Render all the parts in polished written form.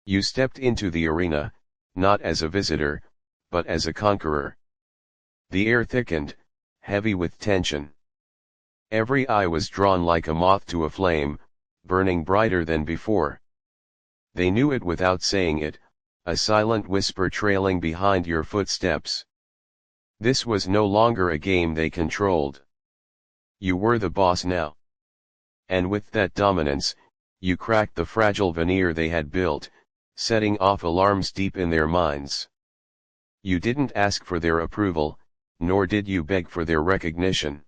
You stepped into the arena, not as a visitor, but as a conqueror. The air thickened, heavy with tension. Every eye was drawn like a moth to a flame, burning brighter than before. They knew it without saying it, a silent whisper trailing behind your footsteps. This was no longer a game they controlled. You were the boss now. And with that dominance, you cracked the fragile veneer they had built, setting off alarms deep in their minds. You didn't ask for their approval, nor did you beg for their recognition.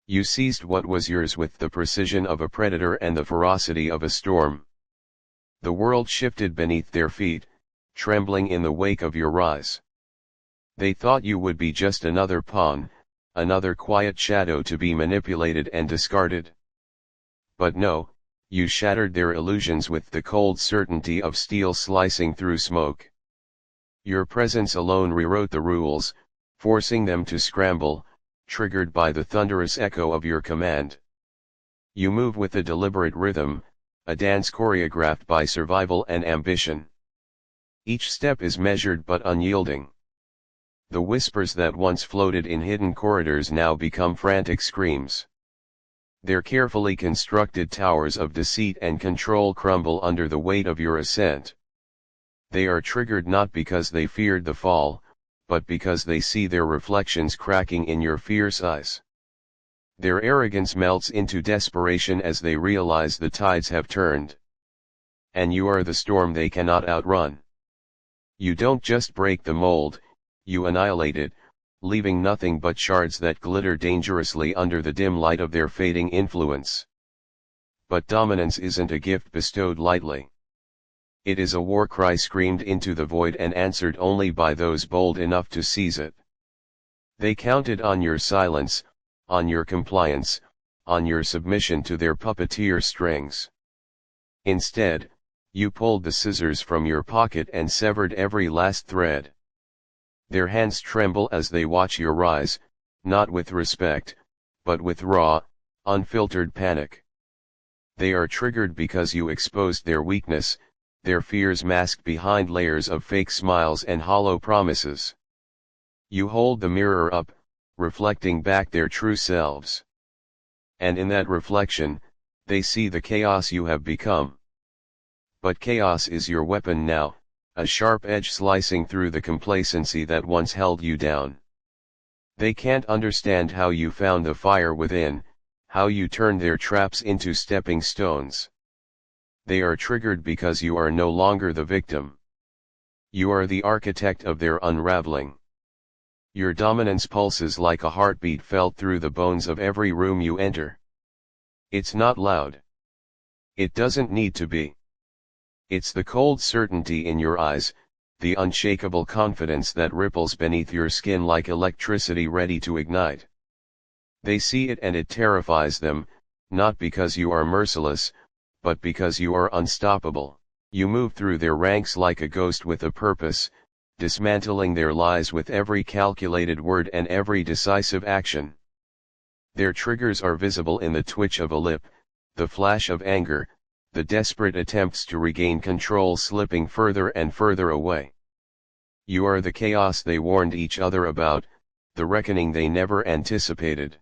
You seized what was yours with the precision of a predator and the ferocity of a storm. The world shifted beneath their feet, trembling in the wake of your rise. They thought you would be just another pawn, another quiet shadow to be manipulated and discarded. But no, you shattered their illusions with the cold certainty of steel slicing through smoke. Your presence alone rewrote the rules, forcing them to scramble, triggered by the thunderous echo of your command. You move with a deliberate rhythm, a dance choreographed by survival and ambition. Each step is measured but unyielding. The whispers that once floated in hidden corridors now become frantic screams. Their carefully constructed towers of deceit and control crumble under the weight of your ascent. They are triggered not because they feared the fall, but because they see their reflections cracking in your fierce eyes. Their arrogance melts into desperation as they realize the tides have turned. And you are the storm they cannot outrun. You don't just break the mold, you annihilate it, leaving nothing but shards that glitter dangerously under the dim light of their fading influence. But dominance isn't a gift bestowed lightly. It is a war cry screamed into the void and answered only by those bold enough to seize it. They counted on your silence, on your compliance, on your submission to their puppeteer strings. Instead, you pulled the scissors from your pocket and severed every last thread. Their hands tremble as they watch your rise, not with respect, but with raw, unfiltered panic. They are triggered because you exposed their weakness, their fears masked behind layers of fake smiles and hollow promises. You hold the mirror up, reflecting back their true selves. And in that reflection, they see the chaos you have become. But chaos is your weapon now, a sharp edge slicing through the complacency that once held you down. They can't understand how you found the fire within, how you turned their traps into stepping stones. They are triggered because you are no longer the victim. You are the architect of their unraveling. Your dominance pulses like a heartbeat felt through the bones of every room you enter. It's not loud. It doesn't need to be. It's the cold certainty in your eyes, the unshakable confidence that ripples beneath your skin like electricity ready to ignite. They see it and it terrifies them, not because you are merciless, but because you are unstoppable. You move through their ranks like a ghost with a purpose, dismantling their lies with every calculated word and every decisive action. Their triggers are visible in the twitch of a lip, the flash of anger, the desperate attempts to regain control slipping further and further away. You are the chaos they warned each other about, the reckoning they never anticipated.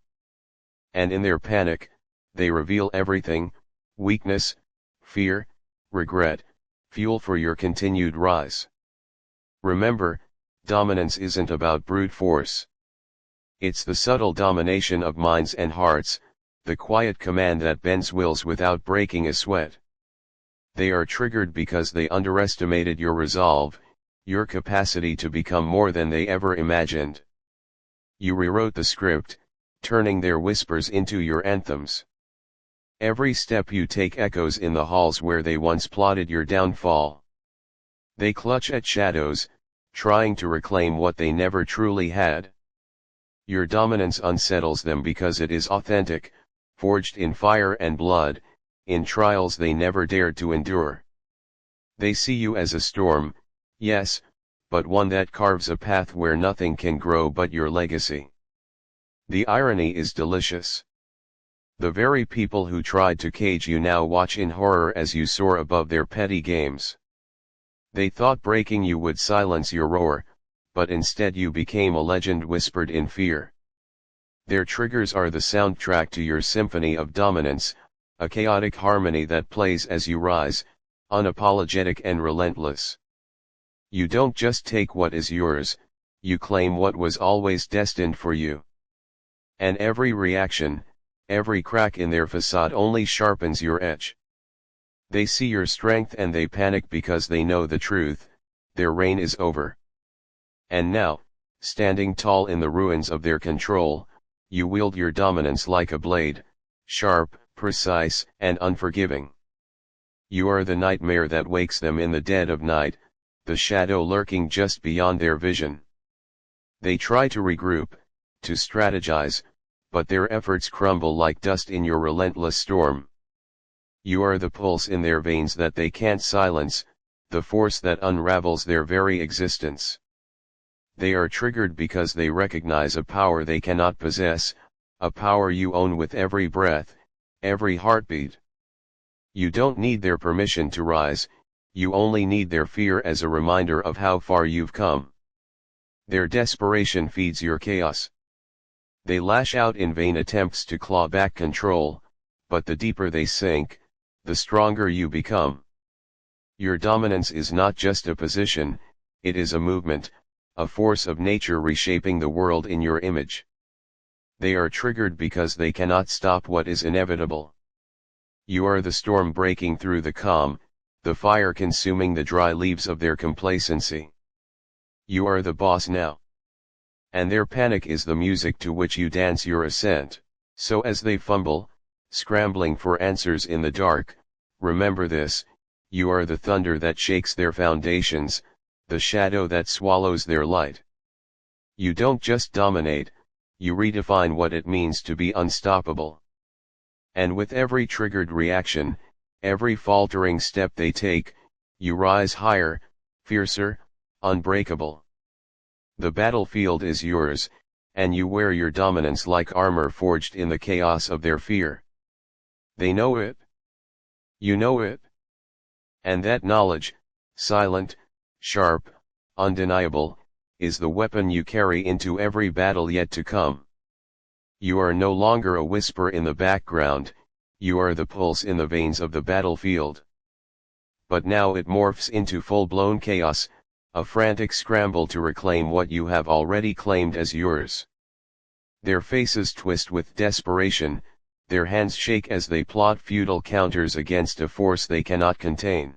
And in their panic, they reveal everything: weakness, fear, regret, fuel for your continued rise. Remember, dominance isn't about brute force. It's the subtle domination of minds and hearts, the quiet command that bends wills without breaking a sweat. They are triggered because they underestimated your resolve, your capacity to become more than they ever imagined. You rewrote the script, turning their whispers into your anthems. Every step you take echoes in the halls where they once plotted your downfall. They clutch at shadows, trying to reclaim what they never truly had. Your dominance unsettles them because it is authentic, forged in fire and blood, in trials they never dared to endure. They see you as a storm, yes, but one that carves a path where nothing can grow but your legacy. The irony is delicious. The very people who tried to cage you now watch in horror as you soar above their petty games. They thought breaking you would silence your roar, but instead you became a legend whispered in fear. Their triggers are the soundtrack to your symphony of dominance, a chaotic harmony that plays as you rise, unapologetic and relentless. You don't just take what is yours, you claim what was always destined for you. And every reaction, every crack in their facade only sharpens your edge. They see your strength and they panic because they know the truth, their reign is over. And now, standing tall in the ruins of their control, you wield your dominance like a blade, sharp, precise, and unforgiving. You are the nightmare that wakes them in the dead of night, the shadow lurking just beyond their vision. They try to regroup, to strategize, but their efforts crumble like dust in your relentless storm. You are the pulse in their veins that they can't silence, the force that unravels their very existence. They are triggered because they recognize a power they cannot possess, a power you own with every breath, every heartbeat. You don't need their permission to rise, you only need their fear as a reminder of how far you've come. Their desperation feeds your chaos. They lash out in vain attempts to claw back control, but the deeper they sink, the stronger you become. Your dominance is not just a position, it is a movement, a force of nature reshaping the world in your image. They are triggered because they cannot stop what is inevitable. You are the storm breaking through the calm, the fire consuming the dry leaves of their complacency. You are the boss now. And their panic is the music to which you dance your ascent. So as they fumble, scrambling for answers in the dark, remember this, you are the thunder that shakes their foundations, the shadow that swallows their light. You don't just dominate, you redefine what it means to be unstoppable. And with every triggered reaction, every faltering step they take, you rise higher, fiercer, unbreakable. The battlefield is yours, and you wear your dominance like armor forged in the chaos of their fear. They know it. You know it. And that knowledge, silent, sharp, undeniable, is the weapon you carry into every battle yet to come. You are no longer a whisper in the background, you are the pulse in the veins of the battlefield. But now it morphs into full-blown chaos, a frantic scramble to reclaim what you have already claimed as yours. Their faces twist with desperation, their hands shake as they plot futile counters against a force they cannot contain.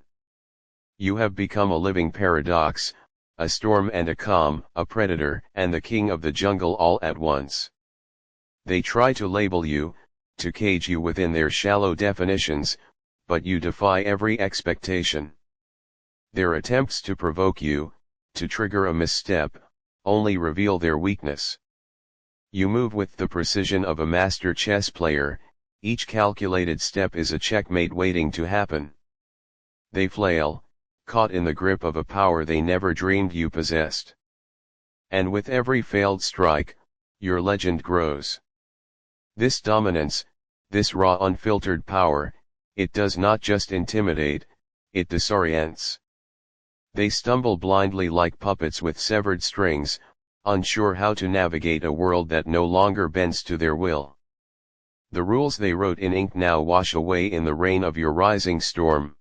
You have become a living paradox, a storm and a calm, a predator and the king of the jungle all at once. They try to label you, to cage you within their shallow definitions, but you defy every expectation. Their attempts to provoke you, to trigger a misstep, only reveal their weakness. You move with the precision of a master chess player, each calculated step is a checkmate waiting to happen. They flail, caught in the grip of a power they never dreamed you possessed. And with every failed strike, your legend grows. This dominance, this raw unfiltered power, it does not just intimidate, it disorients. They stumble blindly like puppets with severed strings, unsure how to navigate a world that no longer bends to their will. The rules they wrote in ink now wash away in the rain of your rising storm.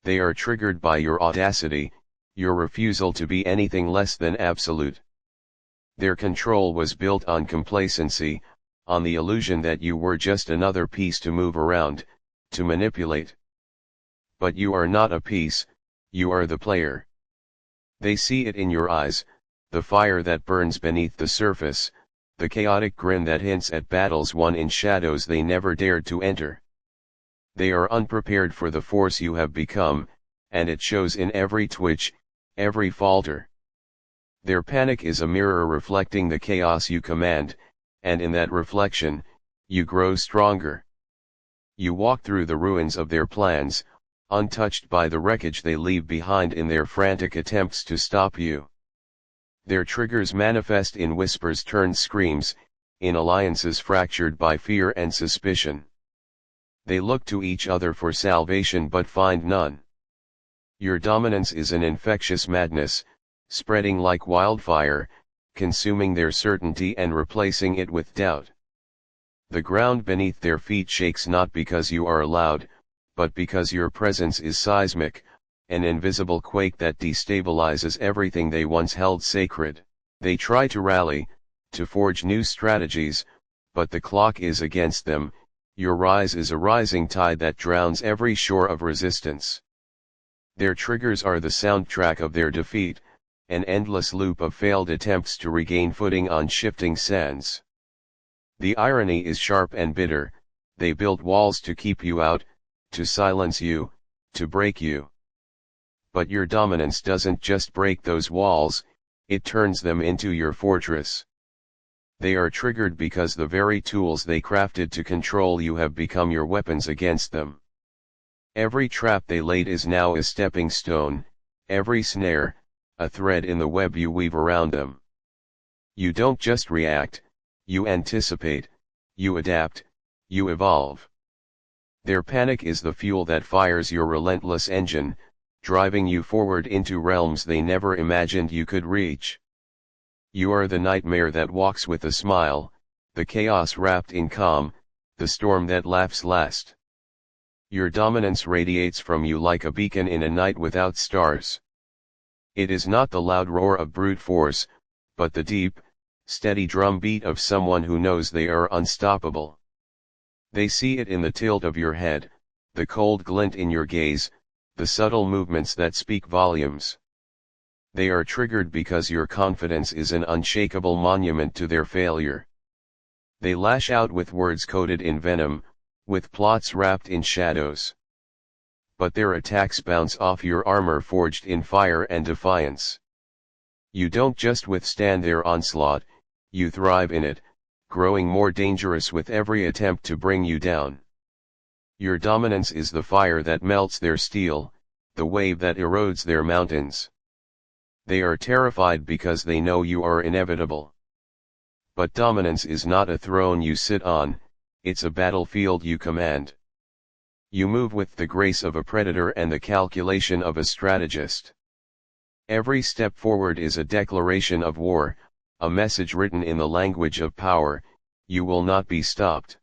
They are triggered by your audacity, your refusal to be anything less than absolute. Their control was built on complacency, on the illusion that you were just another piece to move around, to manipulate. But you are not a piece, you are the player. They see it in your eyes, the fire that burns beneath the surface, the chaotic grin that hints at battles won in shadows they never dared to enter. They are unprepared for the force you have become, and it shows in every twitch, every falter. Their panic is a mirror reflecting the chaos you command, and in that reflection, you grow stronger. You walk through the ruins of their plans, untouched by the wreckage they leave behind in their frantic attempts to stop you. Their triggers manifest in whispers turned screams, in alliances fractured by fear and suspicion. They look to each other for salvation but find none. Your dominance is an infectious madness, spreading like wildfire, consuming their certainty and replacing it with doubt. The ground beneath their feet shakes not because you are loud, but because your presence is seismic, an invisible quake that destabilizes everything they once held sacred. They try to rally, to forge new strategies, but the clock is against them. Your rise is a rising tide that drowns every shore of resistance. Their triggers are the soundtrack of their defeat, an endless loop of failed attempts to regain footing on shifting sands. The irony is sharp and bitter. They built walls to keep you out, to silence you, to break you. But your dominance doesn't just break those walls, it turns them into your fortress. They are triggered because the very tools they crafted to control you have become your weapons against them. Every trap they laid is now a stepping stone, every snare, a thread in the web you weave around them. You don't just react, you anticipate, you adapt, you evolve. Their panic is the fuel that fires your relentless engine, driving you forward into realms they never imagined you could reach. You are the nightmare that walks with a smile, the chaos wrapped in calm, the storm that laughs last. Your dominance radiates from you like a beacon in a night without stars. It is not the loud roar of brute force, but the deep, steady drumbeat of someone who knows they are unstoppable. They see it in the tilt of your head, the cold glint in your gaze, the subtle movements that speak volumes. They are triggered because your confidence is an unshakable monument to their failure. They lash out with words coated in venom, with plots wrapped in shadows. But their attacks bounce off your armor forged in fire and defiance. You don't just withstand their onslaught, you thrive in it, growing more dangerous with every attempt to bring you down. Your dominance is the fire that melts their steel, the wave that erodes their mountains. They are terrified because they know you are inevitable. But dominance is not a throne you sit on, it's a battlefield you command. You move with the grace of a predator and the calculation of a strategist. Every step forward is a declaration of war, a message written in the language of power. You will not be stopped.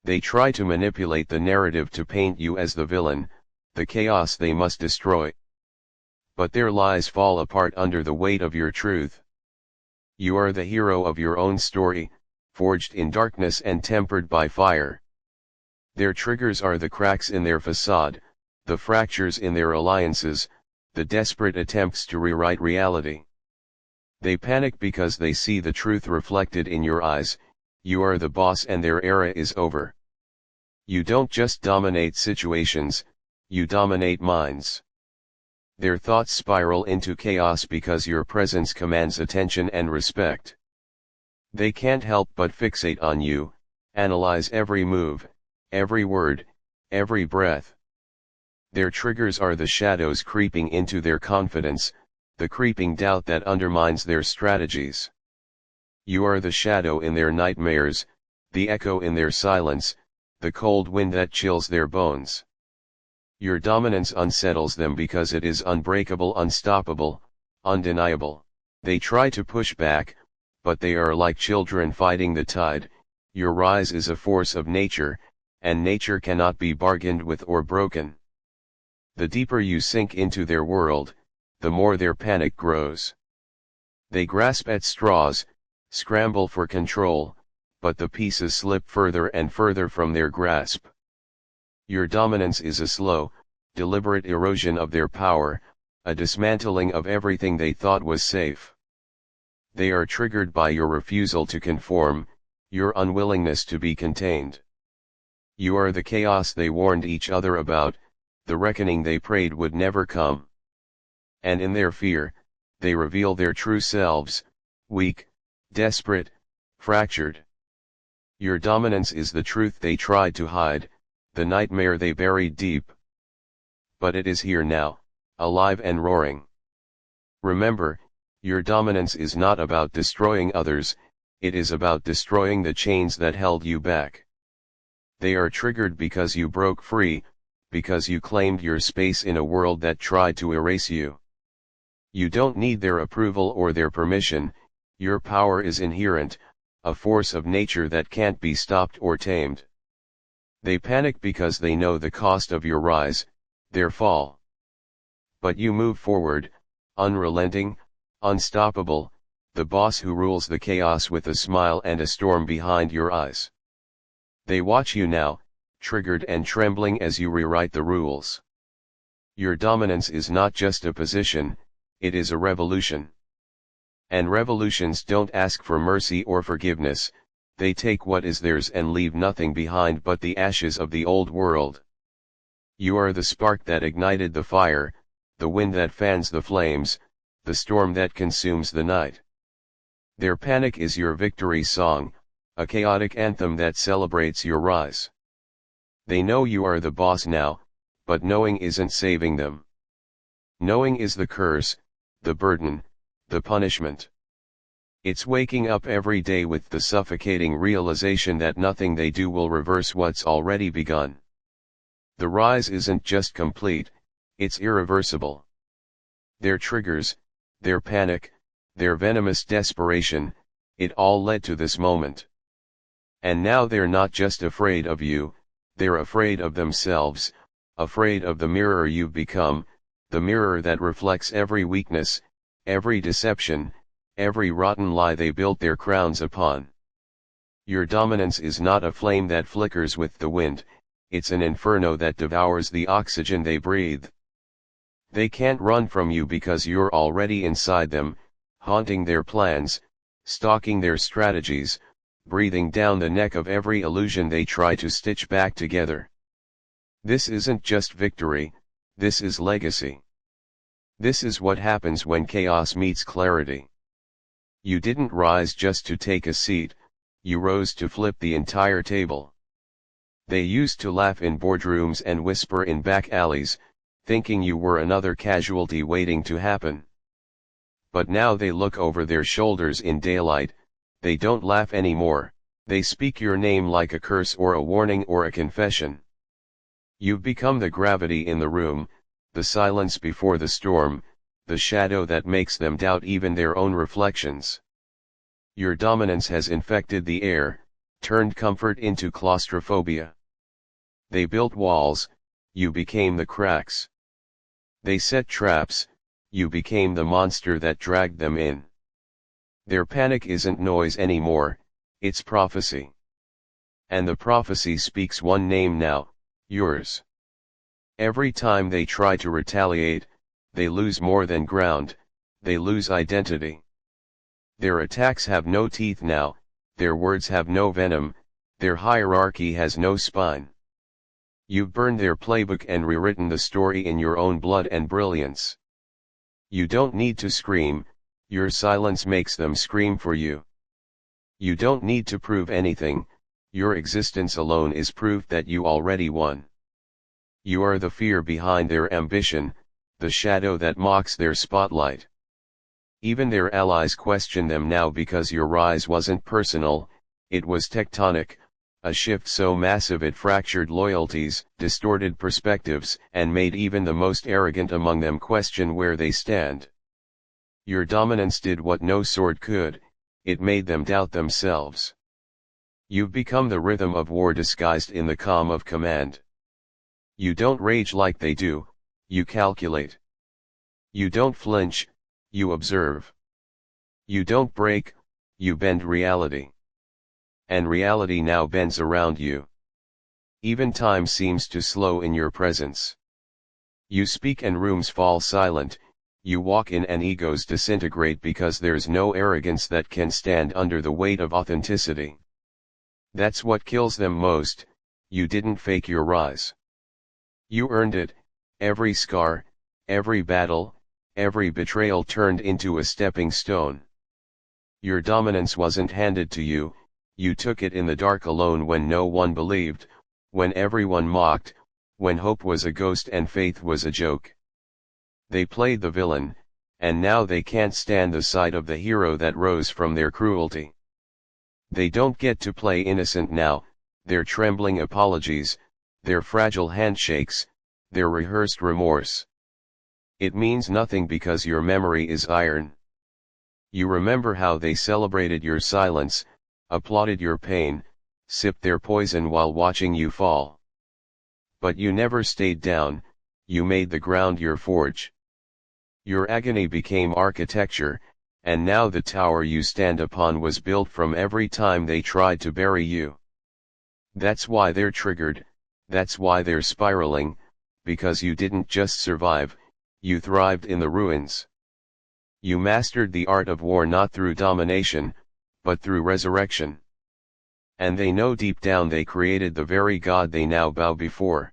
They try to manipulate the narrative to paint you as the villain, the chaos they must destroy. But their lies fall apart under the weight of your truth. You are the hero of your own story, forged in darkness and tempered by fire. Their triggers are the cracks in their facade, the fractures in their alliances, the desperate attempts to rewrite reality. They panic because they see the truth reflected in your eyes. You are the boss and their era is over. You don't just dominate situations, you dominate minds. Their thoughts spiral into chaos because your presence commands attention and respect. They can't help but fixate on you, analyze every move, every word, every breath. Their triggers are the shadows creeping into their confidence, the creeping doubt that undermines their strategies. You are the shadow in their nightmares, the echo in their silence, the cold wind that chills their bones. Your dominance unsettles them because it is unbreakable, unstoppable, undeniable. They try to push back, but they are like children fighting the tide. Your rise is a force of nature, and nature cannot be bargained with or broken. The deeper you sink into their world, the more their panic grows. They grasp at straws, scramble for control, but the pieces slip further and further from their grasp. Your dominance is a slow, deliberate erosion of their power, a dismantling of everything they thought was safe. They are triggered by your refusal to conform, your unwillingness to be contained. You are the chaos they warned each other about, the reckoning they prayed would never come. And in their fear, they reveal their true selves, weak, desperate, fractured. Your dominance is the truth they tried to hide, the nightmare they buried deep. But it is here now, alive and roaring. Remember, your dominance is not about destroying others, it is about destroying the chains that held you back. They are triggered because you broke free, because you claimed your space in a world that tried to erase you. You don't need their approval or their permission, your power is inherent, a force of nature that can't be stopped or tamed. They panic because they know the cost of your rise, their fall. But you move forward, unrelenting, unstoppable, the boss who rules the chaos with a smile and a storm behind your eyes. They watch you now, triggered and trembling as you rewrite the rules. Your dominance is not just a position, it is a revolution. And revolutions don't ask for mercy or forgiveness, they take what is theirs and leave nothing behind but the ashes of the old world. You are the spark that ignited the fire, the wind that fans the flames, the storm that consumes the night. Their panic is your victory song, a chaotic anthem that celebrates your rise. They know you are the boss now, but knowing isn't saving them. Knowing is the curse, the burden, the punishment. It's waking up every day with the suffocating realization that nothing they do will reverse what's already begun. The rise isn't just complete, it's irreversible. Their triggers, their panic, their venomous desperation, it all led to this moment. And now they're not just afraid of you, they're afraid of themselves, afraid of the mirror you've become, the mirror that reflects every weakness, every deception, every rotten lie they built their crowns upon. Your dominance is not a flame that flickers with the wind, it's an inferno that devours the oxygen they breathe. They can't run from you because you're already inside them, haunting their plans, stalking their strategies, breathing down the neck of every illusion they try to stitch back together. This isn't just victory, this is legacy. This is what happens when chaos meets clarity. You didn't rise just to take a seat, you rose to flip the entire table. They used to laugh in boardrooms and whisper in back alleys, thinking you were another casualty waiting to happen. But now they look over their shoulders in daylight, they don't laugh anymore, they speak your name like a curse or a warning or a confession. You've become the gravity in the room, the silence before the storm, the shadow that makes them doubt even their own reflections. Your dominance has infected the air, turned comfort into claustrophobia. They built walls, you became the cracks. They set traps, you became the monster that dragged them in. Their panic isn't noise anymore, it's prophecy. And the prophecy speaks one name now, yours. Every time they try to retaliate, they lose more than ground, they lose identity. Their attacks have no teeth now, their words have no venom, their hierarchy has no spine. You've burned their playbook and rewritten the story in your own blood and brilliance. You don't need to scream, your silence makes them scream for you. You don't need to prove anything, your existence alone is proof that you already won. You are the fear behind their ambition, the shadow that mocks their spotlight. Even their allies question them now because your rise wasn't personal, it was tectonic, a shift so massive it fractured loyalties, distorted perspectives, and made even the most arrogant among them question where they stand. Your dominance did what no sword could, it made them doubt themselves. You've become the rhythm of war disguised in the calm of command. You don't rage like they do, you calculate. You don't flinch, you observe. You don't break, you bend reality. And reality now bends around you. Even time seems to slow in your presence. You speak and rooms fall silent, you walk in and egos disintegrate because there's no arrogance that can stand under the weight of authenticity. That's what kills them most, you didn't fake your rise. You earned it, every scar, every battle, every betrayal turned into a stepping stone. Your dominance wasn't handed to you, you took it in the dark alone when no one believed, when everyone mocked, when hope was a ghost and faith was a joke. They played the villain, and now they can't stand the sight of the hero that rose from their cruelty. They don't get to play innocent now, their trembling apologies, their fragile handshakes, their rehearsed remorse. It means nothing because your memory is iron. You remember how they celebrated your silence, applauded your pain, sipped their poison while watching you fall. But you never stayed down, you made the ground your forge. Your agony became architecture, and now the tower you stand upon was built from every time they tried to bury you. That's why they're triggered, that's why they're spiraling, because you didn't just survive, you thrived in the ruins. You mastered the art of war not through domination, but through resurrection. And they know deep down they created the very God they now bow before.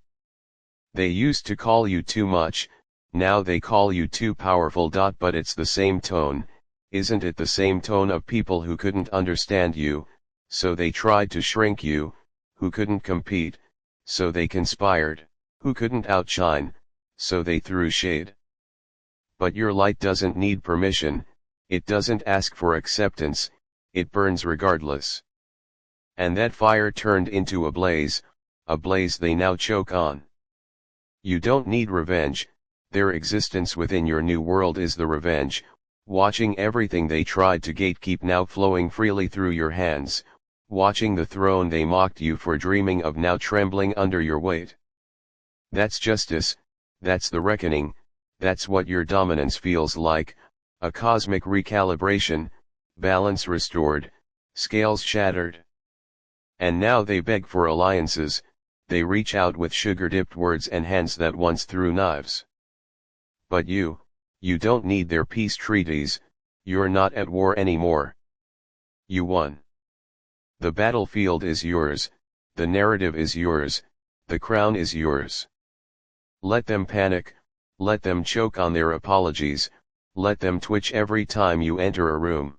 They used to call you too much, now they call you too powerful. But it's the same tone, isn't it? The same tone of people who couldn't understand you, so they tried to shrink you, who couldn't compete, so they conspired, who couldn't outshine, so they threw shade. But your light doesn't need permission, it doesn't ask for acceptance, it burns regardless. And that fire turned into a blaze they now choke on. You don't need revenge, their existence within your new world is the revenge, watching everything they tried to gatekeep now flowing freely through your hands, watching the throne they mocked you for dreaming of now trembling under your weight. That's justice, that's the reckoning, that's what your dominance feels like, a cosmic recalibration, balance restored, scales shattered. And now they beg for alliances, they reach out with sugar-dipped words and hands that once threw knives. But you don't need their peace treaties, you're not at war anymore. You won. The battlefield is yours, the narrative is yours, the crown is yours. Let them panic, let them choke on their apologies, let them twitch every time you enter a room.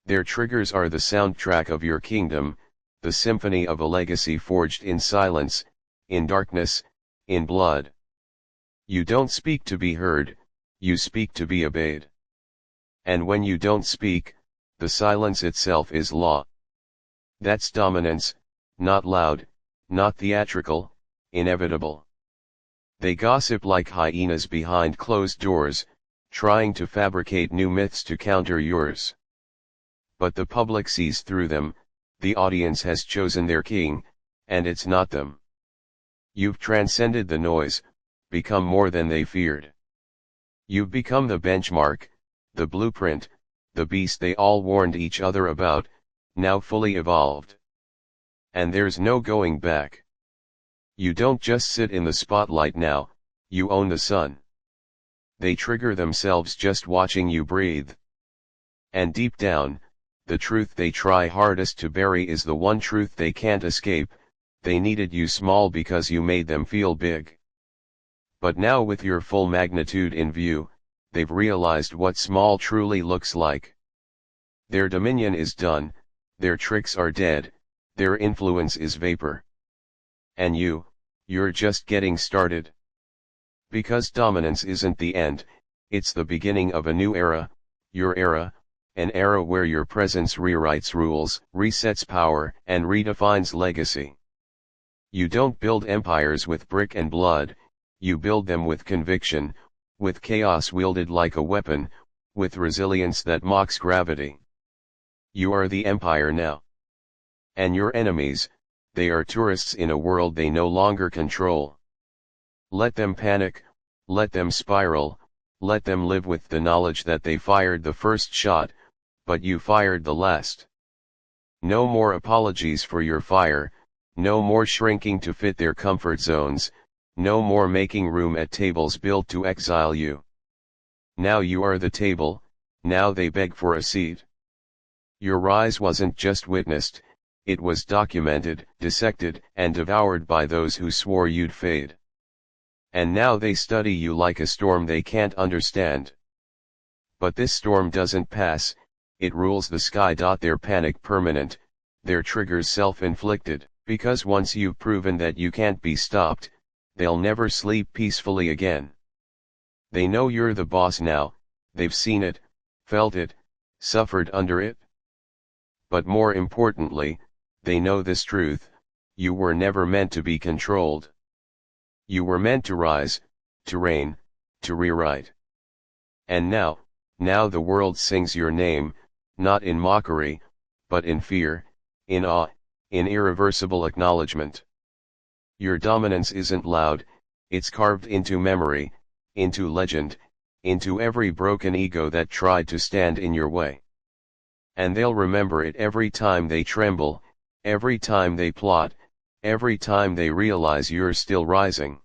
Their triggers are the soundtrack of your kingdom, the symphony of a legacy forged in silence, in darkness, in blood. You don't speak to be heard, you speak to be obeyed. And when you don't speak, the silence itself is law. That's dominance, not loud, not theatrical, inevitable. They gossip like hyenas behind closed doors, trying to fabricate new myths to counter yours. But the public sees through them, the audience has chosen their king, and it's not them. You've transcended the noise, become more than they feared. You've become the benchmark, the blueprint, the beast they all warned each other about, now fully evolved. And there's no going back. You don't just sit in the spotlight now, you own the sun. They trigger themselves just watching you breathe. And deep down, the truth they try hardest to bury is the one truth they can't escape, they needed you small because you made them feel big. But now with your full magnitude in view, they've realized what small truly looks like. Their dominion is done, their tricks are dead, their influence is vapor. And you're just getting started. Because dominance isn't the end, it's the beginning of a new era, your era, an era where your presence rewrites rules, resets power, and redefines legacy. You don't build empires with brick and blood, you build them with conviction, with chaos wielded like a weapon, with resilience that mocks gravity. You are the empire now. And your enemies, they are tourists in a world they no longer control. Let them panic, let them spiral, let them live with the knowledge that they fired the first shot, but you fired the last. No more apologies for your fire, no more shrinking to fit their comfort zones, no more making room at tables built to exile you. Now you are the table, now they beg for a seat. Your rise wasn't just witnessed, it was documented, dissected, and devoured by those who swore you'd fade. And now they study you like a storm they can't understand. But this storm doesn't pass, it rules the sky. Their panic permanent, their triggers self-inflicted, because once you've proven that you can't be stopped, they'll never sleep peacefully again. They know you're the boss now, they've seen it, felt it, suffered under it. But more importantly, they know this truth, you were never meant to be controlled. You were meant to rise, to reign, to rewrite. And now the world sings your name, not in mockery, but in fear, in awe, in irreversible acknowledgement. Your dominance isn't loud, it's carved into memory, into legend, into every broken ego that tried to stand in your way. And they'll remember it every time they tremble, every time they plot, every time they realize you're still rising.